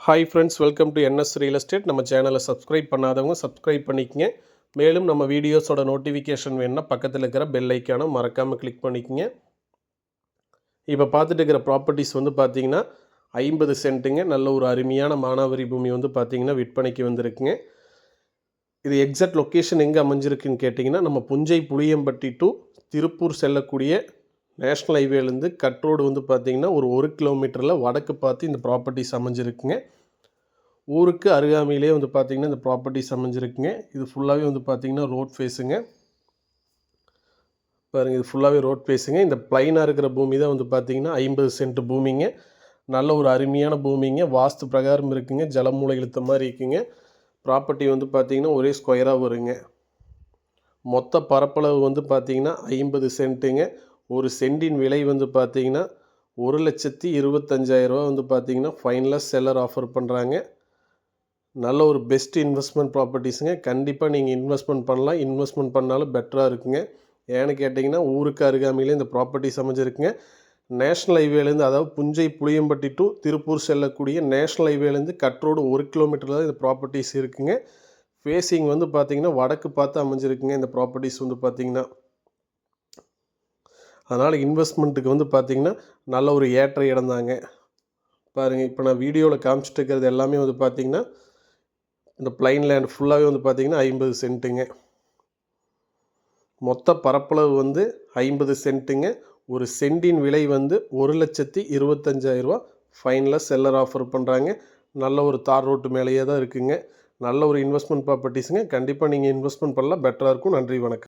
Hi friends, welcome to NS real estate. நம்ம சேனலை subscribe பண்ணாதவங்க சப்ஸ்கிரைப் பண்ணிக்கங்க. மேலும் நம்ம வீடியோஸோட நோட்டிஃபிகேஷன் வேணுன்னா பக்கத்தில் இருக்கிற பெல் ஐக்கானை மறக்காமல் கிளிக் பண்ணிக்கங்க. இப்போ பார்த்துட்டு இருக்கிற ப்ராப்பர்ட்டிஸ் வந்து பார்த்திங்கன்னா 50 சென்ட்டுங்க. நல்ல ஒரு அருமையான மானாவாரி பூமி வந்து பார்த்திங்கன்னா விற்பனைக்கு வந்திருக்குங்க. இது எக்ஸாக்ட் லொக்கேஷன் எங்கே அமைஞ்சிருக்குன்னு கேட்டிங்கன்னா, நம்ம புஞ்சை புளியம்பட்டி டு திருப்பூர் செல்லக்கூடிய நேஷ்னல் ஹைவேலேருந்து கட் ரோடு வந்து பார்த்திங்கன்னா ஒரு கிலோமீட்டரில் வடக்கு பார்த்து இந்த ப்ராப்பர்ட்டிஸ் அமைஞ்சிருக்குங்க. ஊருக்கு அருகாமையிலே வந்து பார்த்திங்கன்னா இந்த ப்ராப்பர்ட்டிஸ் அமைஞ்சிருக்குங்க. இது ஃபுல்லாகவே வந்து பார்த்திங்கன்னா ரோட் ஃபேஸுங்க. பாருங்கள், இது ஃபுல்லாகவே ரோட் ஃபேஸுங்க. இந்த ப்ளைனாக இருக்கிற பூமி தான் வந்து பார்த்திங்கன்னா 50 சென்ட் பூமிங்க. நல்ல ஒரு அருமையான பூமிங்க. வாஸ்து பிரகாரம் இருக்குங்க. ஜலமூலை இழுத்த மாதிரி இருக்குங்க. ப்ராப்பர்ட்டி வந்து பார்த்திங்கன்னா ஒரே ஸ்கொயராக வருங்க. மொத்த பரப்பளவு வந்து பார்த்திங்கன்னா 50 சென்ட்டுங்க. ஒரு சென்டின் விலை வந்து பார்த்திங்கன்னா 1,25,000 வந்து பார்த்திங்கன்னா ஃபைனலாக செல்லர் ஆஃபர் பண்ணுறாங்க. நல்ல ஒரு பெஸ்ட் இன்வெஸ்ட்மெண்ட் ப்ராப்பர்ட்டிஸுங்க. கண்டிப்பாக நீங்கள் இன்வெஸ்ட்மெண்ட் பண்ணலாம். இன்வெஸ்ட்மெண்ட் பண்ணாலும் பெட்டராக இருக்குங்க. ஏன்னு கேட்டிங்கன்னா, ஊருக்கு அருகாமையிலே இந்த ப்ராப்பர்ட்டிஸ் அமைஞ்சிருக்குங்க. நேஷ்னல் ஹைவேலேருந்து, அதாவது புஞ்சை புளியம்பட்டி டு திருப்பூர் செல்லக்கூடிய நேஷ்னல் ஹைவேலேருந்து கட் ரோடு 1 கிலோமீட்டரில் தான் இந்த ப்ராப்பர்ட்டிஸ் இருக்குங்க. ஃபேஸிங் வந்து பார்த்திங்கன்னா வடக்கு பார்த்து அமைஞ்சிருக்குங்க இந்த ப்ராப்பர்ட்டிஸ் வந்து பார்த்திங்கன்னா. அதனால் இன்வெஸ்ட்மெண்ட்டுக்கு வந்து பார்த்திங்கன்னா நல்ல ஒரு ஏற்ற இடம் தாங்க. பாருங்கள், இப்போ நான் வீடியோவில் காமிச்சிட்டு இருக்கிறது எல்லாமே வந்து பார்த்திங்கன்னா இந்த ப்ளைன் லேண்ட் ஃபுல்லாகவே வந்து பார்த்திங்கன்னா 50 சென்ட்டுங்க. மொத்த பரப்பளவு வந்து 50 சென்ட்டுங்க. ஒரு சென்டின் விலை வந்து 1,25,000 ஃபைனலாக செல்லர் ஆஃபர் பண்ணுறாங்க. நல்ல ஒரு தார் ரோட்டு மேலேயே தான் இருக்குங்க. நல்ல ஒரு இன்வெஸ்ட்மெண்ட் ப்ராப்பர்ட்டிஸுங்க. கண்டிப்பாக நீங்கள் இன்வெஸ்ட்மெண்ட் பண்ணலாம், பெட்டராக இருக்கும். நன்றி, வணக்கம்.